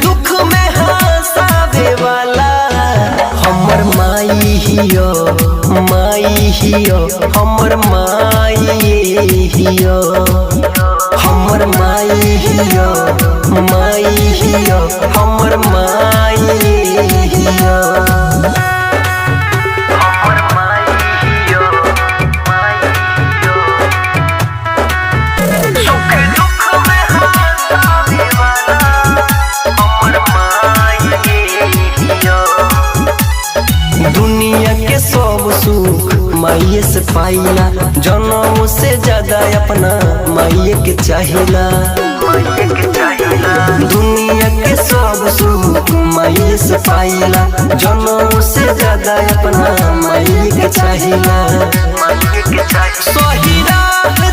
दुख में हंसावे वाला हमर माई हियो, माई हियो, हमर माई हियो, हमर माई हियो, माई हियो, हमर माई हियो। दुनिया के सब सुख माइये से पाइला, जनों से ज्यादा अपना माइये के चाहिला। दुनिया के सब सुख माइये से पाइला, जनों से ज्यादा अपना माइये के चाहिला। सही राह